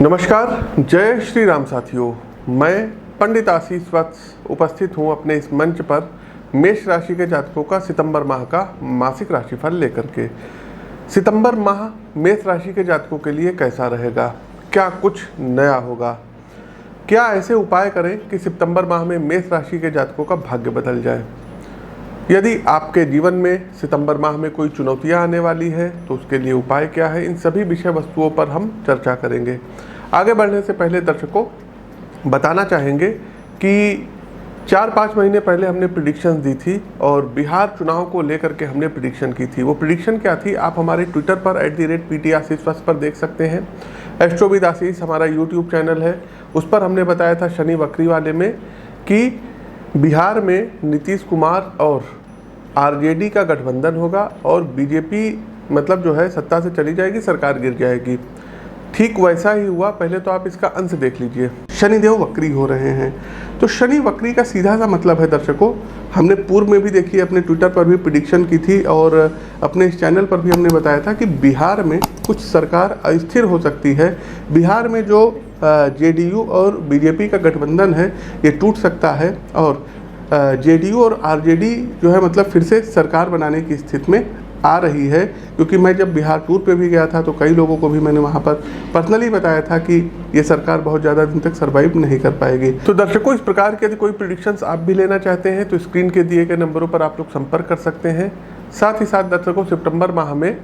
नमस्कार, जय श्री राम साथियों। मैं पंडित आशीष वत्स उपस्थित हूं अपने इस मंच पर मेष राशि के जातकों का सितंबर माह का मासिक राशिफल लेकर के। सितंबर माह मेष राशि के जातकों के लिए कैसा रहेगा, क्या कुछ नया होगा, क्या ऐसे उपाय करें कि सितंबर माह में मेष राशि के जातकों का भाग्य बदल जाए। यदि आपके जीवन में सितंबर माह में कोई चुनौतियां आने वाली है तो उसके लिए उपाय क्या है, इन सभी विषय वस्तुओं पर हम चर्चा करेंगे। आगे बढ़ने से पहले दर्शकों बताना चाहेंगे कि 4-5 महीने पहले हमने प्रिडिक्शंस दी थी और बिहार चुनाव को लेकर के हमने प्रिडिक्शन की थी। वो प्रिडिक्शन क्या थी आप हमारे ट्विटर पर @PT आशीष वत्स पर देख सकते हैं। एस्ट्रोविद आशीष हमारा यूट्यूब चैनल है, उस पर हमने बताया था शनि वक्री वाले में कि बिहार में नीतीश कुमार और आरजेडी का गठबंधन होगा और बीजेपी मतलब जो है सत्ता से चली जाएगी, सरकार गिर जाएगी। ठीक वैसा ही हुआ। पहले तो आप इसका अंश देख लीजिए। शनिदेव वक्री हो रहे हैं, तो शनि वक्री का सीधा सा मतलब है दर्शकों, हमने पूर्व में भी देखिए अपने ट्विटर पर भी प्रिडिक्शन की थी और अपने इस चैनल पर भी हमने बताया था कि बिहार में कुछ सरकार अस्थिर हो सकती है। बिहार में जो जेडीयू और बीजेपी का गठबंधन है ये टूट सकता है और जेडीयू और आरजेडी जो है मतलब फिर से सरकार बनाने की स्थिति में आ रही है। क्योंकि मैं जब बिहार टूर पे भी गया था तो कई लोगों को भी मैंने वहाँ पर पर्सनली बताया था कि ये सरकार बहुत ज़्यादा दिन तक सर्वाइव नहीं कर पाएगी। तो दर्शकों इस प्रकार के यदि कोई प्रेडिक्शंस आप भी लेना चाहते हैं तो स्क्रीन के दिए गए नंबरों पर आप लोग संपर्क कर सकते हैं। साथ ही साथ दर्शकों सितंबर माह में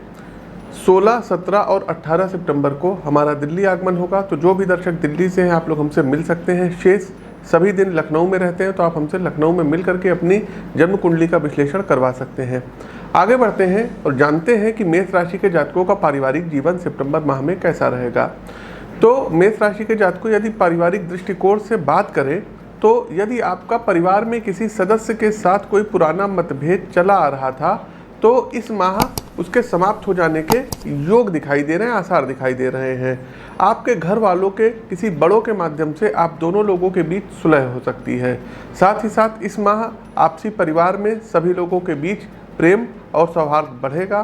16, 17 और 18 सितंबर को हमारा दिल्ली आगमन होगा। तो जो भी दर्शक दिल्ली से हैं आप लोग हमसे मिल सकते हैं। शेष सभी दिन लखनऊ में रहते हैं तो आप हमसे लखनऊ में मिल करके अपनी जन्म कुंडली का विश्लेषण करवा सकते हैं। आगे बढ़ते हैं और जानते हैं कि मेष राशि के जातकों का पारिवारिक जीवन सितंबर माह में कैसा रहेगा। तो मेष राशि के जातकों यदि पारिवारिक दृष्टिकोण से बात करें तो यदि आपका परिवार में किसी सदस्य के साथ कोई पुराना मतभेद चला आ रहा था तो इस माह उसके समाप्त हो जाने के योग दिखाई दे रहे हैं, आसार दिखाई दे रहे हैं। आपके घर वालों के किसी बड़ों के माध्यम से आप दोनों लोगों के बीच सुलह हो सकती है। साथ ही साथ इस माह आपसी परिवार में सभी लोगों के बीच प्रेम और सौहार्द बढ़ेगा।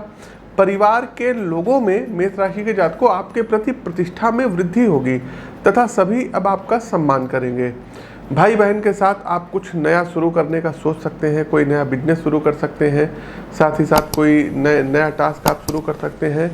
परिवार के लोगों में मेष राशि के जातकों आपके प्रति प्रतिष्ठा में वृद्धि होगी तथा सभी अब आपका सम्मान करेंगे। भाई बहन के साथ आप कुछ नया शुरू करने का सोच सकते हैं, कोई नया बिजनेस शुरू कर सकते हैं। साथ ही साथ कोई नया टास्क आप शुरू कर सकते हैं।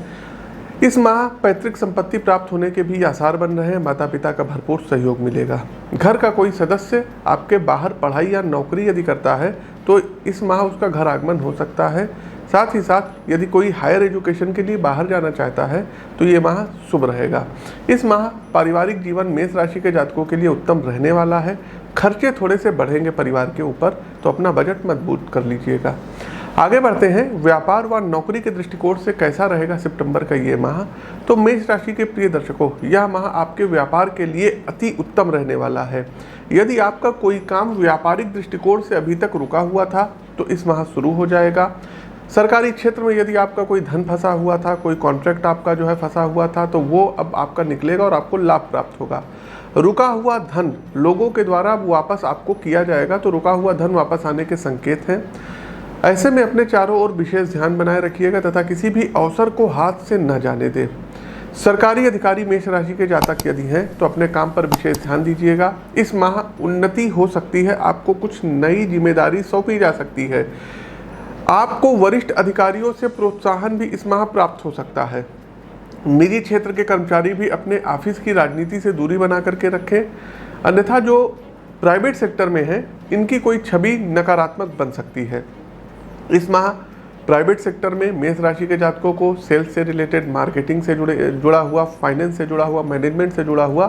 इस माह पैतृक संपत्ति प्राप्त होने के भी आसार बन रहे हैं। माता पिता का भरपूर सहयोग मिलेगा। घर का कोई सदस्य आपके बाहर पढ़ाई या नौकरी यदि करता है तो इस माह उसका घर आगमन हो सकता है। साथ ही साथ यदि कोई हायर एजुकेशन के लिए बाहर जाना चाहता है तो ये माह शुभ रहेगा। इस माह पारिवारिक जीवन मेष राशि के जातकों के लिए उत्तम रहने वाला है। खर्चे थोड़े से बढ़ेंगे परिवार के ऊपर, तो अपना बजट मजबूत कर लीजिएगा। आगे बढ़ते हैं व्यापार व नौकरी के दृष्टिकोण से कैसा रहेगा सितंबर का ये माह। तो मेष राशि के प्रिय दर्शकों यह माह आपके व्यापार के लिए अति उत्तम रहने वाला है। यदि आपका कोई काम व्यापारिक दृष्टिकोण से अभी तक रुका हुआ था तो इस माह शुरू हो जाएगा। सरकारी क्षेत्र में यदि आपका कोई धन फंसा हुआ था, कोई कॉन्ट्रैक्ट आपका जो है फंसा हुआ था तो वो अब आपका निकलेगा और आपको लाभ प्राप्त होगा। रुका हुआ धन लोगों के द्वारा वापस आपको किया जाएगा, तो रुका हुआ धन वापस आने के संकेत हैं। ऐसे में अपने चारों ओर विशेष ध्यान बनाए रखिएगा तथा किसी भी अवसर को हाथ से न जाने दें। सरकारी अधिकारी मेष राशि के जातक यदि हैं तो अपने काम पर विशेष ध्यान दीजिएगा। इस माह उन्नति हो सकती है, आपको कुछ नई जिम्मेदारी सौंपी जा सकती है। आपको वरिष्ठ अधिकारियों से प्रोत्साहन भी इस माह प्राप्त हो सकता है। निजी क्षेत्र के कर्मचारी भी अपने ऑफिस की राजनीति से दूरी बना करके रखें, अन्यथा जो प्राइवेट सेक्टर में हैं इनकी कोई छवि नकारात्मक बन सकती है। इस माह प्राइवेट सेक्टर में मेष राशि के जातकों को सेल्स से रिलेटेड, मार्केटिंग से जुड़ा हुआ, फाइनेंस से जुड़ा हुआ, मैनेजमेंट से जुड़ा हुआ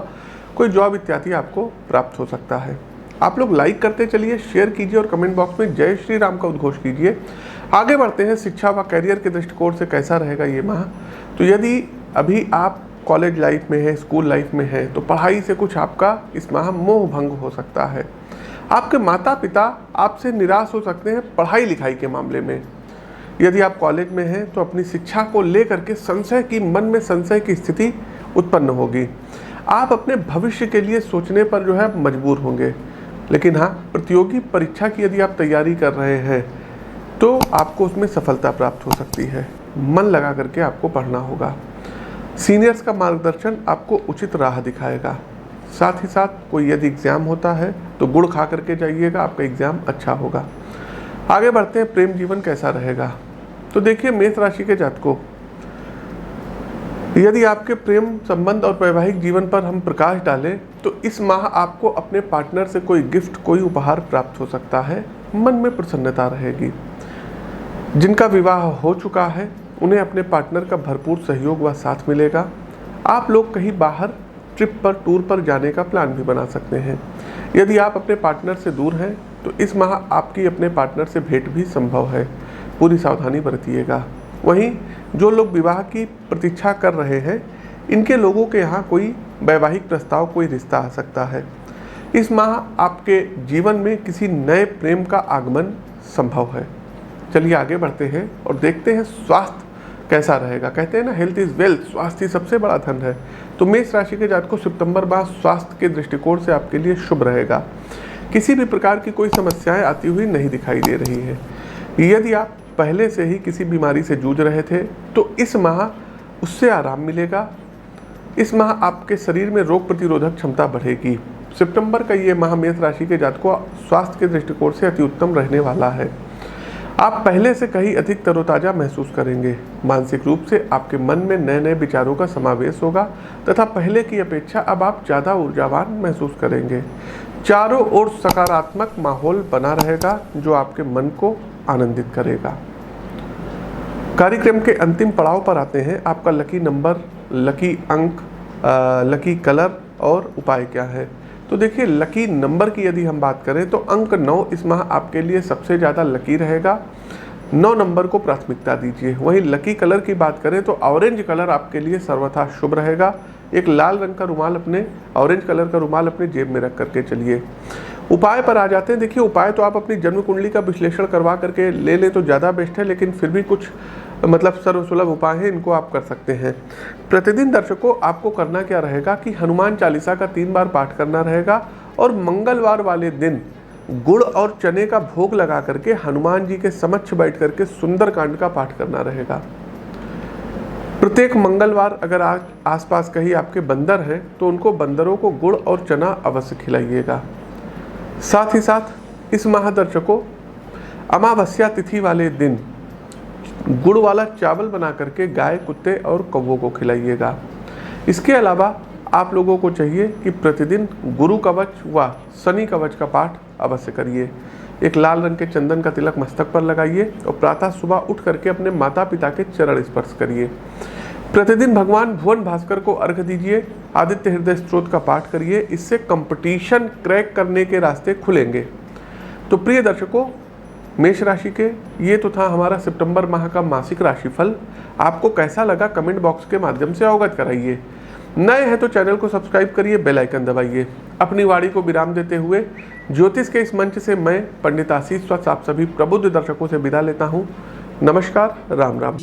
कोई जॉब इत्यादि आपको प्राप्त हो सकता है। आप लोग लाइक करते चलिए, शेयर कीजिए और कमेंट बॉक्स में जय श्री राम का उद्घोष कीजिए। आगे बढ़ते हैं शिक्षा व कैरियर के दृष्टिकोण से कैसा रहेगा ये माह। तो यदि अभी आप कॉलेज लाइफ में है, स्कूल लाइफ में है तो पढ़ाई से कुछ आपका इस माह मोह भंग हो सकता है। आपके माता पिता आपसे निराश हो सकते हैं पढ़ाई लिखाई के मामले में। यदि आप कॉलेज में हैं तो अपनी शिक्षा को लेकर के मन में संशय की स्थिति उत्पन्न होगी। आप अपने भविष्य के लिए सोचने पर जो है मजबूर होंगे। लेकिन हाँ, प्रतियोगी परीक्षा की यदि आप तैयारी कर रहे हैं तो आपको उसमें सफलता प्राप्त हो सकती है। मन लगा करके आपको पढ़ना होगा। सीनियर्स का मार्गदर्शन आपको उचित राह दिखाएगा। साथ ही साथ कोई यदि एग्ज़ाम होता है तो गुड़ खा करके जाइएगा, आपका एग्ज़ाम अच्छा होगा। आगे बढ़ते हैं, प्रेम जीवन कैसा रहेगा। तो देखिए मेष राशि के जातकों, यदि आपके प्रेम संबंध और वैवाहिक जीवन पर हम प्रकाश डालें तो इस माह आपको अपने पार्टनर से कोई गिफ्ट, कोई उपहार प्राप्त हो सकता है। मन में प्रसन्नता रहेगी। जिनका विवाह हो चुका है उन्हें अपने पार्टनर का भरपूर सहयोग व साथ मिलेगा। आप लोग कहीं बाहर ट्रिप पर, टूर पर जाने का प्लान भी बना सकते हैं। यदि आप अपने पार्टनर से दूर हैं तो इस माह आपकी अपने पार्टनर से भेंट भी संभव है। पूरी सावधानी बरतिएगा। वहीं जो लोग विवाह की प्रतीक्षा कर रहे हैं, इनके लोगों के यहाँ कोई वैवाहिक प्रस्ताव, कोई रिश्ता आ सकता है। इस माह आपके जीवन में किसी नए प्रेम का आगमन संभव है। चलिए आगे बढ़ते हैं और देखते हैं स्वास्थ्य कैसा रहेगा। कहते हैं ना, हेल्थ इज़ वेल्थ, स्वास्थ्य ही सबसे बड़ा धन है। तो मेष राशि के जातकों, सितंबर माह स्वास्थ्य के दृष्टिकोण से आपके लिए शुभ रहेगा। किसी भी प्रकार की कोई समस्याएं आती हुई नहीं दिखाई दे रही है। यदि आप पहले से ही किसी बीमारी से जूझ रहे थे तो इस माह उससे आराम मिलेगा। इस माह आपके शरीर में रोग प्रतिरोधक क्षमता बढ़ेगी। सितंबर का ये माह मेष राशि के जातकों स्वास्थ्य के दृष्टिकोण से अति उत्तम रहने वाला है। आप पहले से कहीं अधिक तरोताज़ा महसूस करेंगे। मानसिक रूप से आपके मन में नए नए विचारों का समावेश होगा तथा पहले की अपेक्षा अब आप ज़्यादा ऊर्जावान महसूस करेंगे। चारों ओर सकारात्मक माहौल बना रहेगा जो आपके मन को आनंदित करेगा। कार्यक्रम के अंतिम पड़ाव पर आते हैं। आपका लकी नंबर, लकी अंक, लकी कलर और उपाय क्या है। तो देखिए लकी नंबर की यदि हम बात करें तो अंक 9 इस माह आपके लिए सबसे ज़्यादा लकी रहेगा। 9 नंबर को प्राथमिकता दीजिए। वहीं लकी कलर की बात करें तो ऑरेंज कलर आपके लिए सर्वथा शुभ रहेगा। एक लाल रंग का रुमाल अपने, ऑरेंज कलर का रुमाल अपने जेब में रख करके चलिए। उपाय पर आ जाते हैं। देखिए उपाय तो आप अपनी जन्म कुंडली का विश्लेषण करवा करके ले लें तो ज़्यादा बेस्ट है, लेकिन फिर भी कुछ सर्वसुलभ उपाय हैं, इनको आप कर सकते हैं। प्रतिदिन दर्शकों आपको करना क्या रहेगा कि हनुमान चालीसा का 3 बार पाठ करना रहेगा और मंगलवार वाले दिन गुड़ और चने का भोग लगा करके हनुमान जी के समक्ष बैठ करके सुंदरकांड का पाठ करना रहेगा। प्रत्येक मंगलवार अगर आसपास कहीं आपके बंदर हैं तो उनको बंदरों को गुड़ और चना अवश्य खिलाइएगा। साथ ही साथ इस माह दर्शकों अमावस्या तिथि वाले दिन गुड़ वाला चावल बना करके गाय, कुत्ते और कौवों को खिलाइएगा। इसके अलावा आप लोगों को चाहिए कि प्रतिदिन गुरु कवच व शनि कवच का पाठ अवश्य करिए। एक लाल रंग के चंदन का तिलक मस्तक पर लगाइए और प्रातः सुबह उठ करके अपने माता पिता के चरण स्पर्श करिए। प्रतिदिन भगवान भुवन भास्कर को अर्घ्य दीजिए। आदित्य हृदय स्तोत्र का पाठ करिए। इससे कंपटीशन क्रैक करने के रास्ते खुलेंगे। तो प्रिय दर्शकों, मेष राशि के ये तो था हमारा सितंबर माह का मासिक राशिफल। आपको कैसा लगा कमेंट बॉक्स के माध्यम से अवगत कराइए। नए हैं तो चैनल को सब्सक्राइब करिए, बेल आइकन दबाइए। अपनी वाणी को विराम देते हुए ज्योतिष के इस मंच से मैं पंडित आशीष वत्स आप सभी प्रबुद्ध दर्शकों से विदा लेता हूँ। नमस्कार, राम राम।